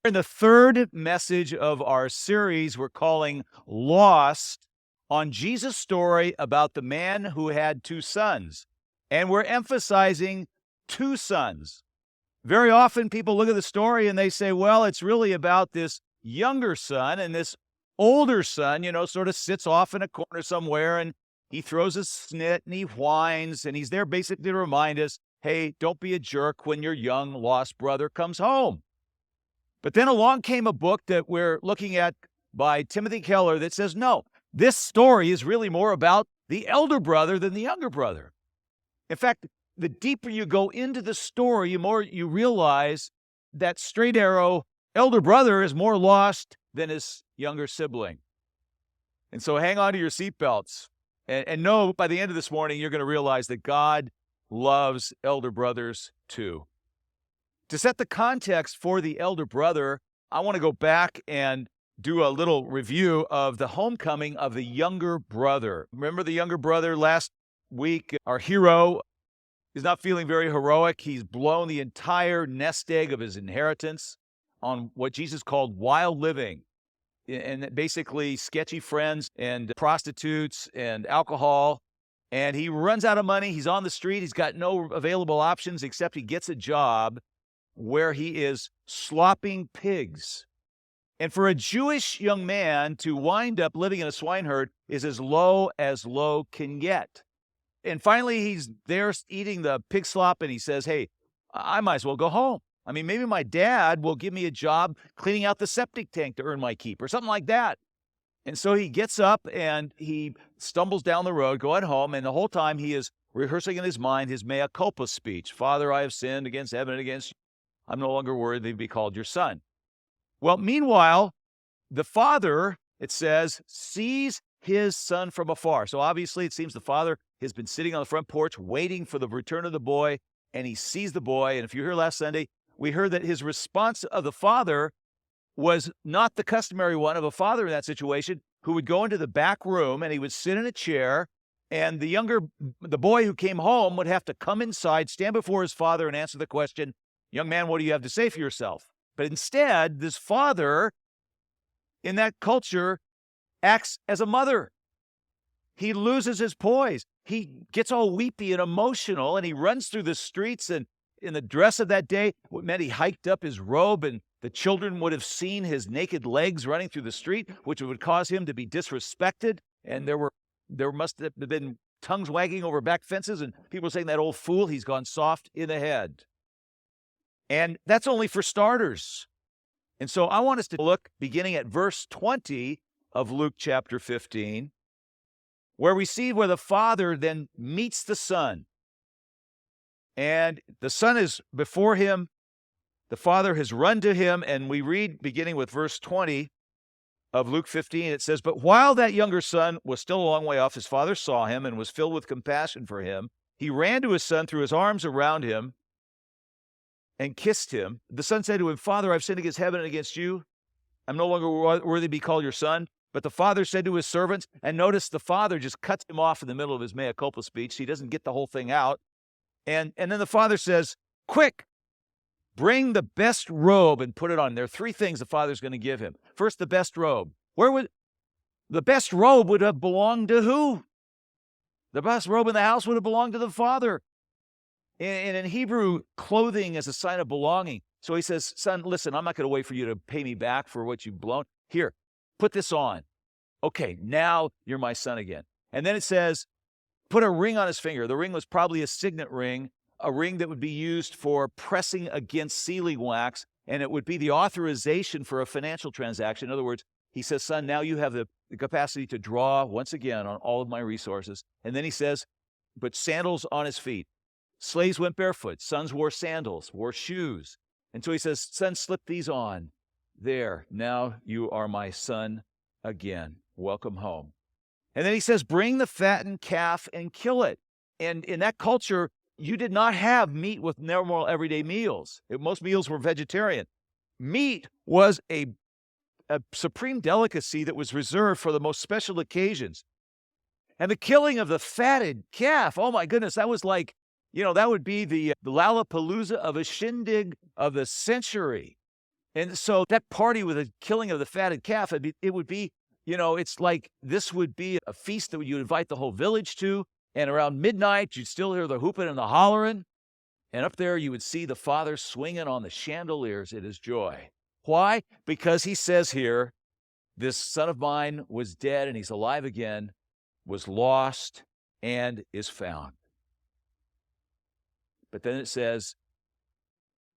In the third message of our series, we're calling Lost, on Jesus' story about the man who had two sons. And we're emphasizing two sons. Very often people look at the story and they say, well, it's really about this younger son, and this older son, sort of sits off in a corner somewhere and he throws a snit and he whines, and he's there basically to remind us, hey, don't be a jerk when your young lost brother comes home. But then along came a book that we're looking at by Timothy Keller that says, no, this story is really more about the elder brother than the younger brother. In fact, the deeper you go into the story, the more you realize that straight arrow elder brother is more lost than his younger sibling. And so hang on to your seatbelts and know by the end of this morning, you're going to realize that God loves elder brothers too. To set the context for the elder brother, I want to go back and do a little review of the homecoming of the younger brother. Remember the younger brother last week? Our hero is not feeling very heroic. He's blown the entire nest egg of his inheritance on what Jesus called wild living, and basically sketchy friends and prostitutes and alcohol. And he runs out of money. He's on the street. He's got no available options except he gets a job where he is slopping pigs. And for a Jewish young man to wind up living in a swine herd is as low can get. And finally, he's there eating the pig slop, and he says, hey, I might as well go home. I mean, maybe my dad will give me a job cleaning out the septic tank to earn my keep or something like that. And so he gets up and he stumbles down the road going home, and the whole time he is rehearsing in his mind his mea culpa speech. Father, I have sinned against heaven and against you. I'm no longer worthy to be called your son. Well, meanwhile, the father, it says, sees his son from afar. So obviously it seems the father has been sitting on the front porch waiting for the return of the boy, and he sees the boy. And if you were here last Sunday, we heard that his response of the father was not the customary one of a father in that situation, who would go into the back room and he would sit in a chair, and the boy who came home would have to come inside, stand before his father, and answer the question, young man, what do you have to say for yourself? But instead, this father in that culture acts as a mother. He loses his poise. He gets all weepy and emotional, and he runs through the streets, and in the dress of that day, it meant he hiked up his robe, and the children would have seen his naked legs running through the street, which would cause him to be disrespected. And there must have been tongues wagging over back fences, and people saying, that old fool, he's gone soft in the head. And that's only for starters. And so I want us to look beginning at verse 20 of Luke chapter 15, where we see where the father then meets the son. And the son is before him. The father has run to him, and we read beginning with verse 20 of Luke 15, it says, but while that younger son was still a long way off, his father saw him and was filled with compassion for him. He ran to his son, threw his arms around him, and kissed him. The son said to him, Father, I've sinned against heaven and against you. I'm no longer worthy to be called your son. But the father said to his servants, and notice the father just cuts him off in the middle of his mea culpa speech. He doesn't get the whole thing out. And then the father says, quick, bring the best robe and put it on. There are three things the father's going to give him. First, the best robe. The best robe would have belonged to who? The best robe in the house would have belonged to the father. And in Hebrew, clothing is a sign of belonging. So he says, son, listen, I'm not going to wait for you to pay me back for what you've blown. Here, put this on. Okay, now you're my son again. And then it says, put a ring on his finger. The ring was probably a signet ring, a ring that would be used for pressing against sealing wax, and it would be the authorization for a financial transaction. In other words, he says, son, now you have the capacity to draw once again on all of my resources. And then he says, put sandals on his feet. Slaves went barefoot. Sons wore sandals, wore shoes. And so he says, son, slip these on. There, now you are my son again. Welcome home. And then he says, bring the fattened calf and kill it. And in that culture, you did not have meat with normal everyday meals. Most meals were vegetarian. Meat was a supreme delicacy that was reserved for the most special occasions. And the killing of the fatted calf, oh my goodness, that was like, that would be the Lollapalooza of a shindig of the century. And so that party with the killing of the fatted calf, it would be, it's like this would be a feast that you invite the whole village to. And around midnight, you'd still hear the hooping and the hollering. And up there, you would see the father swinging on the chandeliers in his joy. Why? Because he says here, this son of mine was dead and he's alive again, was lost and is found. But then it says,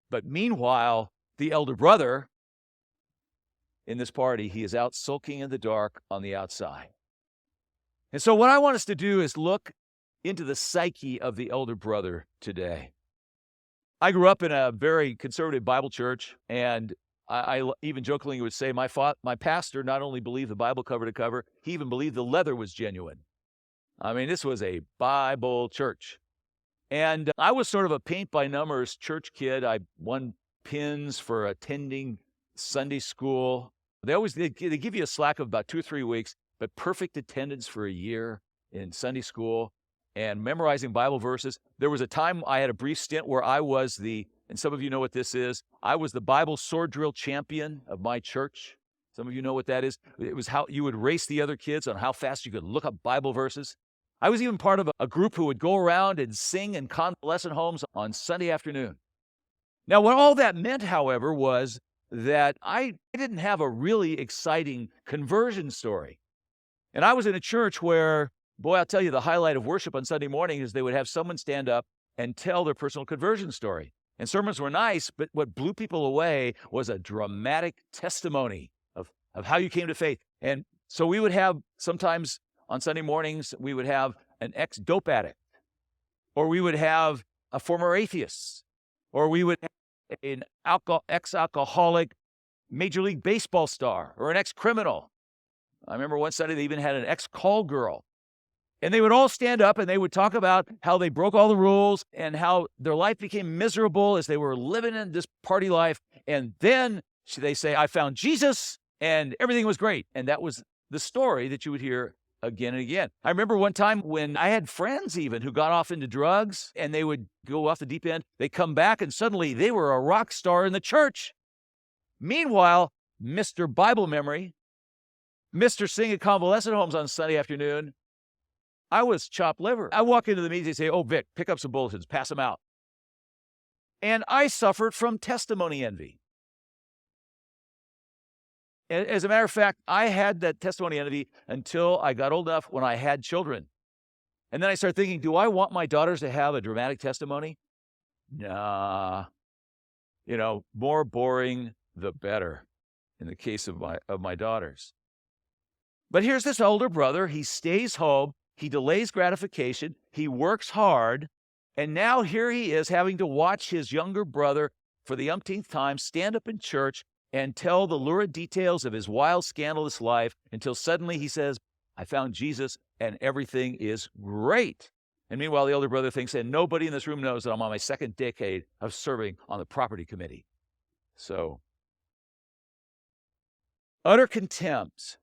but meanwhile, the elder brother in this party, he is out sulking in the dark on the outside. And so what I want us to do is look into the psyche of the elder brother today. I grew up in a very conservative Bible church, and I even jokingly would say my pastor not only believed the Bible cover to cover, he even believed the leather was genuine. I mean, this was a Bible church. And I was sort of a paint-by-numbers church kid. I won pins for attending Sunday school. They give you a slack of about 2 or 3 weeks, but perfect attendance for a year in Sunday school and memorizing Bible verses. There was a time I had a brief stint where I was and some of you know what this is, I was the Bible sword drill champion of my church. Some of you know what that is. It was how you would race the other kids on how fast you could look up Bible verses. I was even part of a group who would go around and sing in convalescent homes on Sunday afternoon. Now, what all that meant, however, was that I didn't have a really exciting conversion story. And I was in a church where, boy, I'll tell you, the highlight of worship on Sunday morning is they would have someone stand up and tell their personal conversion story. And sermons were nice, but what blew people away was a dramatic testimony of how you came to faith. And so we would have sometimes on Sunday mornings, we would have an ex-dope addict, or we would have a former atheist, or we would have an ex-alcoholic Major League Baseball star, or an ex-criminal. I remember one Sunday they even had an ex-call girl. And they would all stand up and they would talk about how they broke all the rules and how their life became miserable as they were living in this party life. And then they say, I found Jesus and everything was great. And that was the story that you would hear again and again. I remember one time when I had friends even who got off into drugs and they would go off the deep end. They come back and suddenly they were a rock star in the church. Meanwhile, Mr. Bible memory, Mr. Sing at convalescent homes on Sunday afternoon, I was chopped liver. I walk into the meeting and say, oh, Vic, pick up some bulletins, pass them out. And I suffered from testimony envy. As a matter of fact, I had that testimony envy until I got old enough when I had children. And then I started thinking, do I want my daughters to have a dramatic testimony? Nah. More boring, the better in the case of my daughters. But here's this older brother. He stays home. He delays gratification. He works hard. And now here he is having to watch his younger brother for the umpteenth time stand up in church and tell the lurid details of his wild, scandalous life until suddenly he says, I found Jesus and everything is great. And meanwhile, the older brother thinks, and nobody in this room knows that I'm on my second decade of serving on the property committee. So, utter contempt,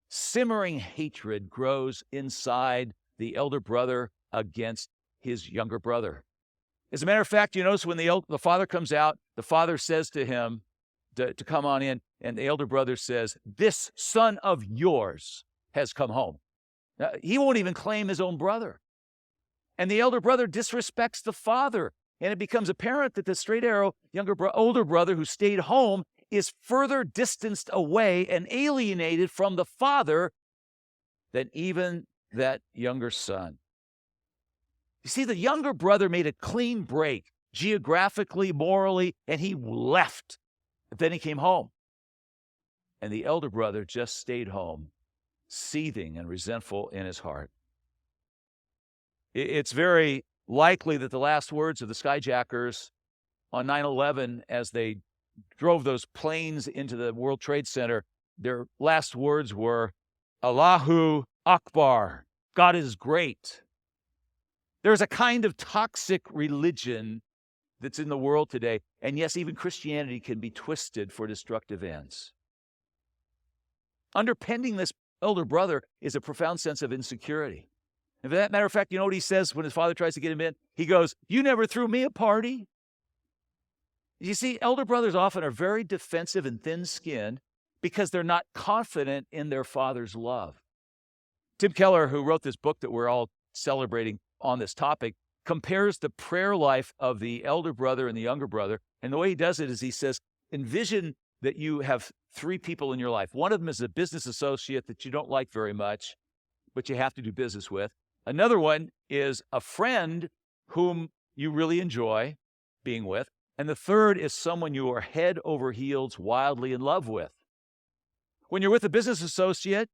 simmering hatred grows inside the elder brother against his younger brother. As a matter of fact, you notice when the father comes out, the father says to him to come on in, and the elder brother says, this son of yours has come home. Now, he won't even claim his own brother. And the elder brother disrespects the father. And it becomes apparent that the straight arrow older brother who stayed home is further distanced away and alienated from the father than even that younger son. You see, the younger brother made a clean break, geographically, morally, and he left. But then he came home. And the elder brother just stayed home, seething and resentful in his heart. It's very likely that the last words of the skyjackers on 9/11 as they drove those planes into the World Trade Center, their last words were, Allahu Akbar, God is great. There's a kind of toxic religion that's in the world today, and yes, even Christianity can be twisted for destructive ends. Underpinning this elder brother is a profound sense of insecurity. And for that matter of fact, you know what he says when his father tries to get him in? He goes, you never threw me a party. You see, elder brothers often are very defensive and thin-skinned because they're not confident in their father's love. Tim Keller, who wrote this book that we're all celebrating on this topic, compares the prayer life of the elder brother and the younger brother. And the way he does it is he says, envision that you have three people in your life. One of them is a business associate that you don't like very much, but you have to do business with. Another one is a friend whom you really enjoy being with. And the third is someone you are head over heels wildly in love with. When you're with a business associate,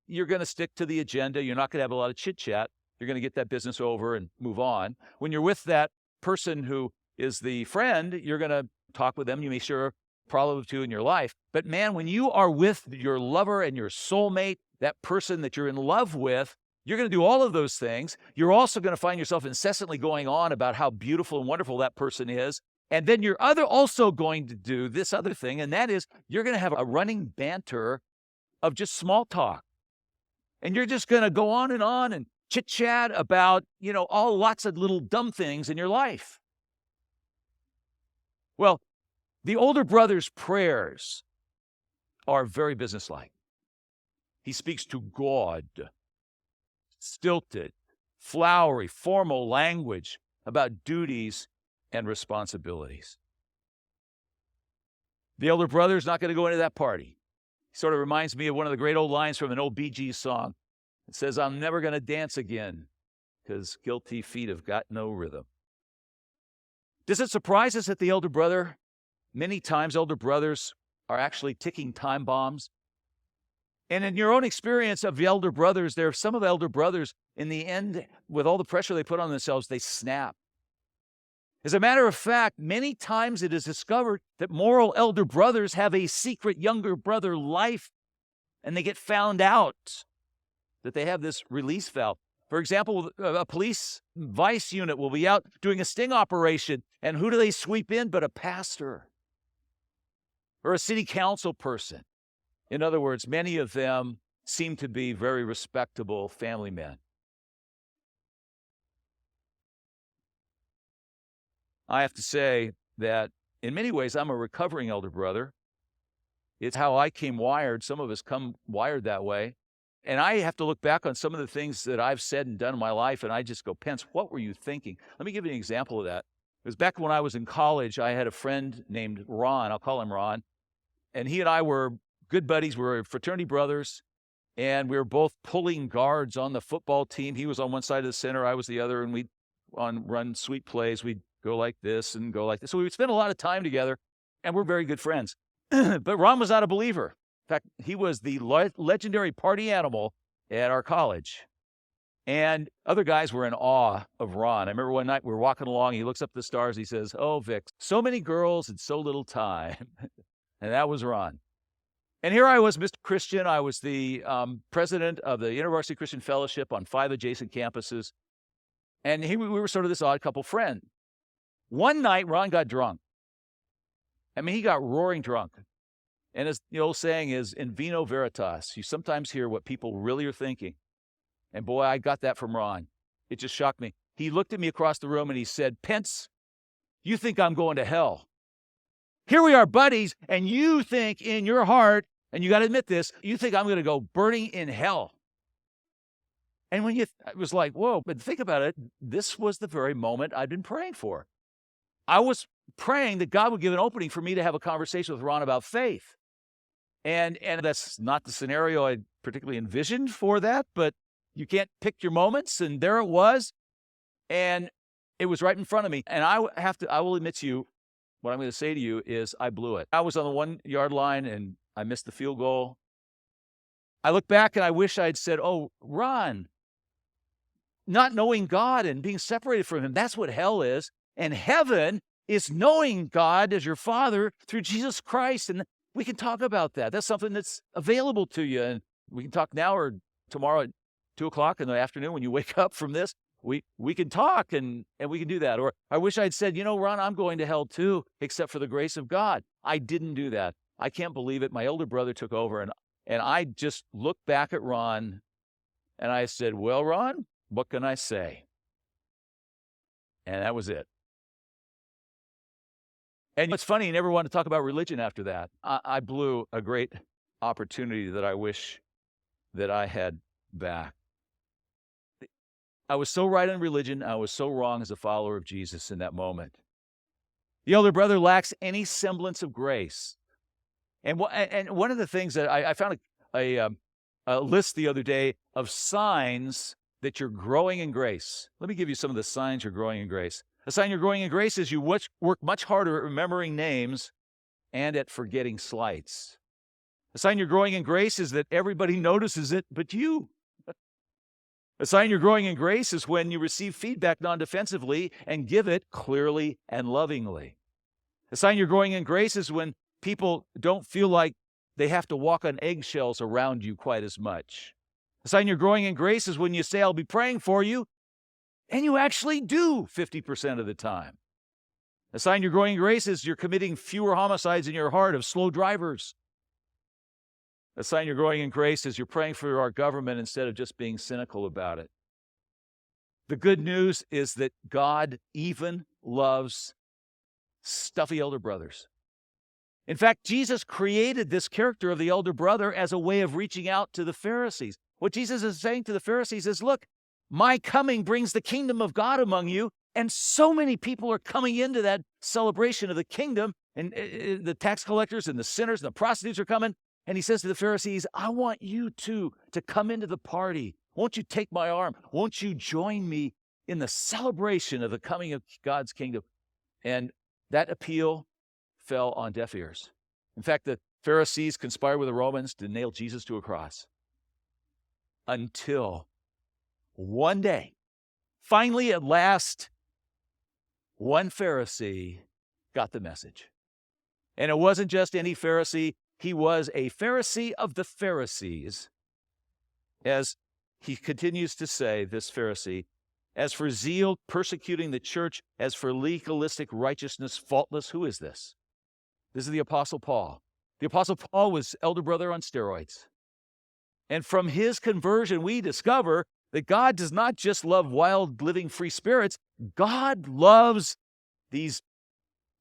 you're going to stick to the agenda. You're not going to have a lot of chit-chat. You're going to get that business over and move on. When you're with that person who is the friend, you're going to talk with them. You may share a problem or two in your life. But man, when you are with your lover and your soulmate, that person that you're in love with, you're going to do all of those things. You're also going to find yourself incessantly going on about how beautiful and wonderful that person is. And then you're also going to do this other thing, and that is you're going to have a running banter of just small talk. And you're just going to go on and chit-chat about, lots of little dumb things in your life. Well, the older brother's prayers are very businesslike. He speaks to God, stilted, flowery, formal language about duties and responsibilities. The elder brother is not going to go into that party. He sort of reminds me of one of the great old lines from an old Bee Gees song. It says, I'm never going to dance again because guilty feet have got no rhythm. Does it surprise us that the elder brother, many times elder brothers are actually ticking time bombs? And in your own experience of the elder brothers, there are some of the elder brothers, in the end, with all the pressure they put on themselves, they snap. As a matter of fact, many times it is discovered that moral elder brothers have a secret younger brother life, and they get found out that they have this release valve. For example, a police vice unit will be out doing a sting operation, and who do they sweep in but a pastor or a city council person? In other words, many of them seem to be very respectable family men. I have to say that in many ways, I'm a recovering elder brother. It's how I came wired. Some of us come wired that way. And I have to look back on some of the things that I've said and done in my life, and I just go, Pence, what were you thinking? Let me give you an example of that. It was back when I was in college. I had a friend named Ron. I'll call him Ron. And he and I were good buddies. We were fraternity brothers, and we were both pulling guards on the football team. He was on one side of the center, I was the other, and we'd run sweet plays. We'd go like this and go like this. So we would spend a lot of time together, and we're very good friends. But Ron was not a believer. In fact, he was the legendary party animal at our college. And other guys were in awe of Ron. I remember one night we were walking along, he looks up at the stars, he says, oh, Vic, so many girls and so little time. And that was Ron. And here I was, Mr. Christian. I was the president of the University Christian Fellowship on 5 adjacent campuses. And we were sort of this odd couple friend. One night, Ron got drunk. I mean, he got roaring drunk. And as the old saying is, in vino veritas, you sometimes hear what people really are thinking. And boy, I got that from Ron. It just shocked me. He looked at me across the room and he said, Pence, you think I'm going to hell. Here we are buddies, and you think in your heart, and you got to admit this, you think I'm going to go burning in hell. And when it was like, whoa, but think about it, this was the very moment I'd been praying for. I was praying that God would give an opening for me to have a conversation with Ron about faith. And that's not the scenario I particularly envisioned for that, but you can't pick your moments, and there it was. And it was right in front of me. And I will admit to you, what I'm going to say to you is I blew it. I was on the 1-yard line, and I missed the field goal. I look back, and I wish I'd said, oh, Ron, not knowing God and being separated from him, that's what hell is. And heaven is knowing God as your Father through Jesus Christ. And we can talk about that. That's something that's available to you. And we can talk now or tomorrow at 2 o'clock in the afternoon when you wake up from this. We can talk and we can do that. Or I wish I'd said, Ron, I'm going to hell too, except for the grace of God. I didn't do that. I can't believe it. My older brother took over, and I just looked back at Ron, and I said, well, Ron, what can I say? And that was it. And it's funny, you never want to talk about religion after that. I blew a great opportunity that I wish that I had back. I was so right on religion. I was so wrong as a follower of Jesus in that moment. The elder brother lacks any semblance of grace. And one of the things that I found a list the other day of signs that you're growing in grace. Let me give you some of the signs you're growing in grace. A sign you're growing in grace is you work much harder at remembering names and at forgetting slights. A sign you're growing in grace is that everybody notices it but you. A sign you're growing in grace is when you receive feedback non-defensively and give it clearly and lovingly. A sign you're growing in grace is when people don't feel like they have to walk on eggshells around you quite as much. A sign you're growing in grace is when you say, I'll be praying for you, and you actually do 50% of the time. A sign you're growing in grace is you're committing fewer homicides in your heart of slow drivers. A sign you're growing in grace is you're praying for our government instead of just being cynical about it. The good news is that God even loves stuffy elder brothers. In fact, Jesus created this character of the elder brother as a way of reaching out to the Pharisees. What Jesus is saying to the Pharisees is, look, my coming brings the kingdom of God among you, and so many people are coming into that celebration of the kingdom, and the tax collectors and the sinners and the prostitutes are coming, and he says to the Pharisees, I want you too to come into the party. Won't you take my arm? Won't you join me in the celebration of the coming of God's kingdom? And that appeal fell on deaf ears. In fact, the Pharisees conspired with the Romans to nail Jesus to a cross. Until one day, finally at last, one Pharisee got the message. And it wasn't just any Pharisee. He was a Pharisee of the Pharisees. As he continues to say, this Pharisee, as for zeal, persecuting the church, as for legalistic righteousness, faultless, who is this? This is the Apostle Paul. The Apostle Paul was elder brother on steroids. And from his conversion, we discover that God does not just love wild, living, free spirits. God loves these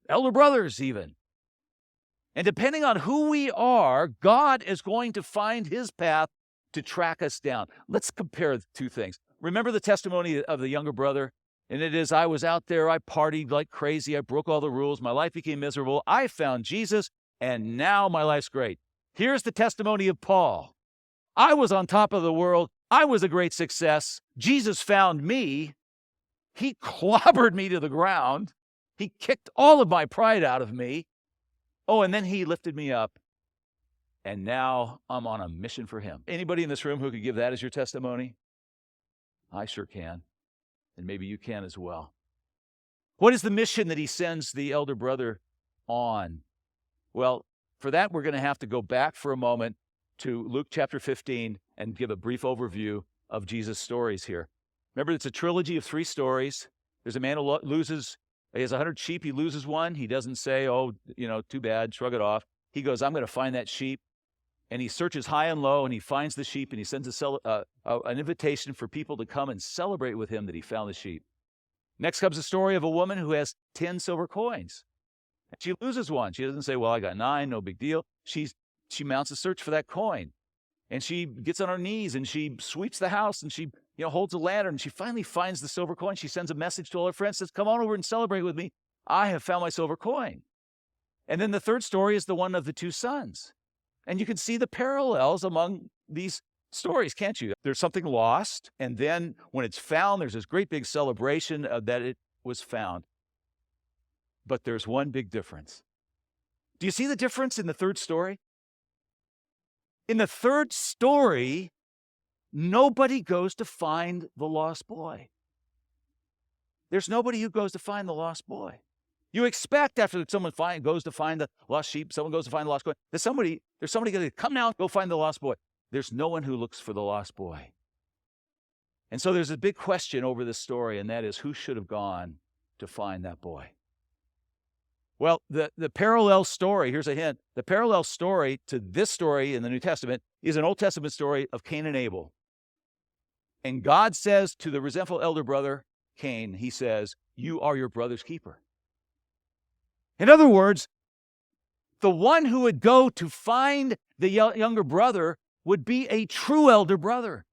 elder brothers even. And depending on who we are, God is going to find his path to track us down. Let's compare the two things. Remember the testimony of the younger brother? And it is, I was out there, I partied like crazy, I broke all the rules, my life became miserable, I found Jesus, and now my life's great. Here's the testimony of Paul. I was on top of the world, I was a great success, Jesus found me, he clobbered me to the ground, he kicked all of my pride out of me, oh, and then he lifted me up, and now I'm on a mission for him. Anybody in this room who could give that as your testimony? I sure can. And maybe you can as well. What is the mission that he sends the elder brother on? Well, for that, we're going to have to go back for a moment to Luke chapter 15 and give a brief overview of Jesus' stories here. Remember, it's a trilogy of 3 stories. There's a man who he has 100 sheep, he loses one. He doesn't say, oh, too bad, shrug it off. He goes, I'm going to find that sheep. And he searches high and low, and he finds the sheep, and he sends an invitation for people to come and celebrate with him that he found the sheep. Next comes the story of a woman who has 10 silver coins. And she loses one. She doesn't say, well, I got 9, no big deal. She mounts a search for that coin. And she gets on her knees, and she sweeps the house, and she holds a lantern, and she finally finds the silver coin. She sends a message to all her friends, says, come on over and celebrate with me. I have found my silver coin. And then the third story is the one of the 2 sons. And you can see the parallels among these stories, can't you? There's something lost, and then when it's found, there's this great big celebration that it was found. But there's one big difference. Do you see the difference in the third story? In the third story, nobody goes to find the lost boy. There's nobody who goes to find the lost boy. You expect after someone goes to find the lost sheep, someone goes to find the lost coin, there's somebody going to come now, go find the lost boy. There's no one who looks for the lost boy. And so there's a big question over this story, and that is, who should have gone to find that boy? Well, the parallel story, here's a hint, the parallel story to this story in the New Testament is an Old Testament story of Cain and Abel. And God says to the resentful elder brother, Cain, he says, you are your brother's keeper. In other words, the one who would go to find the younger brother would be a true elder brother.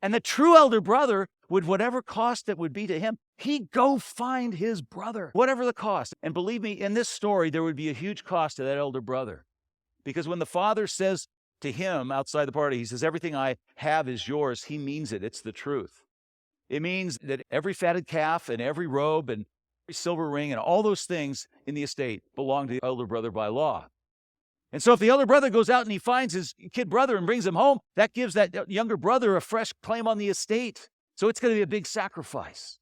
And the true elder brother would, whatever cost it would be to him, he'd go find his brother, whatever the cost. And believe me, in this story, there would be a huge cost to that elder brother. Because when the father says to him outside the party, he says, everything I have is yours, he means it. It's the truth. It means that every fatted calf and every robe and every silver ring and all those things in the estate belong to the elder brother by law. And so if the elder brother goes out and he finds his kid brother and brings him home, that gives that younger brother a fresh claim on the estate. So it's going to be a big sacrifice.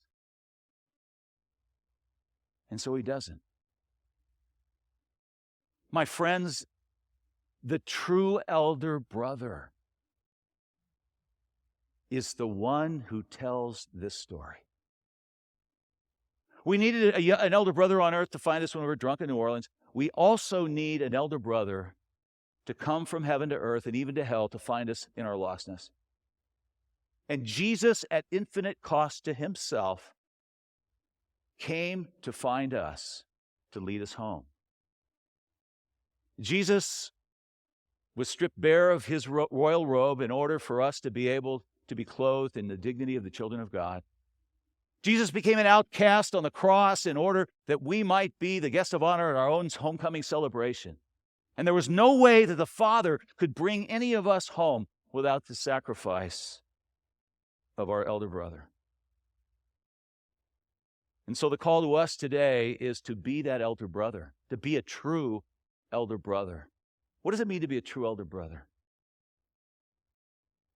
And so he doesn't. My friends, the true elder brother is the one who tells this story. We needed an elder brother on earth to find us when we were drunk in New Orleans. We also need an elder brother to come from heaven to earth and even to hell to find us in our lostness. And Jesus, at infinite cost to himself, came to find us, to lead us home. Jesus was stripped bare of his royal robe in order for us to be able to be clothed in the dignity of the children of God. Jesus became an outcast on the cross in order that we might be the guest of honor at our own homecoming celebration. And there was no way that the Father could bring any of us home without the sacrifice of our elder brother. And so the call to us today is to be that elder brother, to be a true elder brother. What does it mean to be a true elder brother?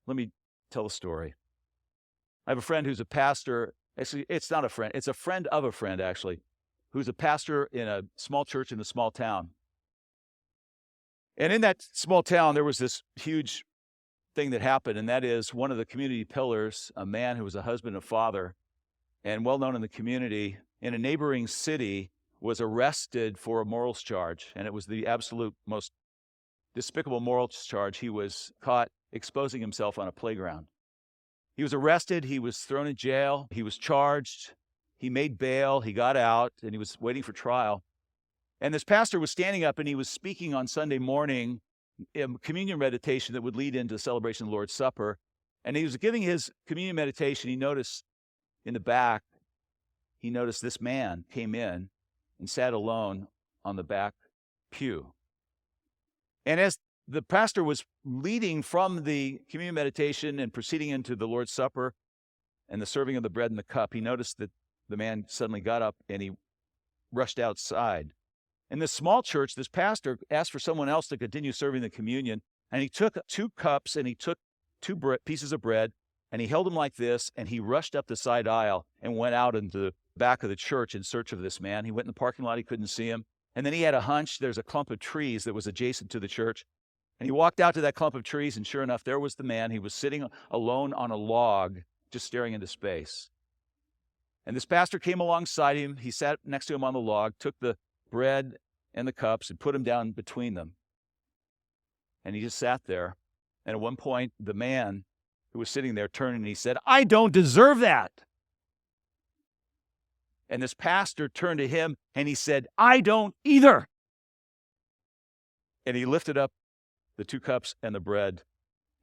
Let me tell a story. I have a friend who's a pastor. Actually, it's not a friend. It's a friend of a friend, actually, who's a pastor in a small church in a small town. And in that small town, there was this huge thing that happened, and that is one of the community pillars, a man who was a husband and father, and well-known in the community, in a neighboring city, was arrested for a morals charge. And it was the absolute most despicable morals charge. He was caught exposing himself on a playground. He was arrested. He was thrown in jail. He was charged. He made bail. He got out, and he was waiting for trial. And this pastor was standing up, and he was speaking on Sunday morning, a communion meditation that would lead into the celebration of the Lord's Supper. And he was giving his communion meditation. He noticed in the back, this man came in and sat alone on the back pew. And as the pastor was leading from the communion meditation and proceeding into the Lord's Supper and the serving of the bread and the cup, he noticed that the man suddenly got up and he rushed outside. In this small church, this pastor asked for someone else to continue serving the communion, and he took 2 cups and he took 2 pieces of bread, and he held them like this, and he rushed up the side aisle and went out into the back of the church in search of this man. He went in the parking lot. He couldn't see him. And then he had a hunch. There's a clump of trees that was adjacent to the church. And he walked out to that clump of trees, and sure enough, there was the man. He was sitting alone on a log, just staring into space. And this pastor came alongside him. He sat next to him on the log, took the bread and the cups and put them down between them. And he just sat there. And at one point, the man who was sitting there turned and he said, "I don't deserve that." And this pastor turned to him and he said, "I don't either." And he lifted up the 2 cups and the bread,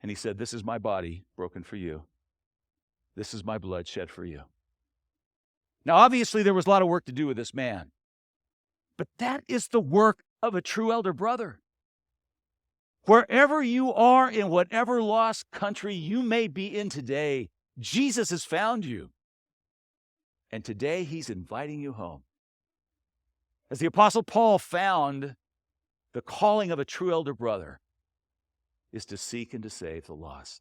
and he said, "This is my body broken for you. This is my blood shed for you." Now, obviously, there was a lot of work to do with this man, but that is the work of a true elder brother. Wherever you are, in whatever lost country you may be in today, Jesus has found you. And today he's inviting you home. As the Apostle Paul found, the calling of a true elder brother is to seek and to save the lost.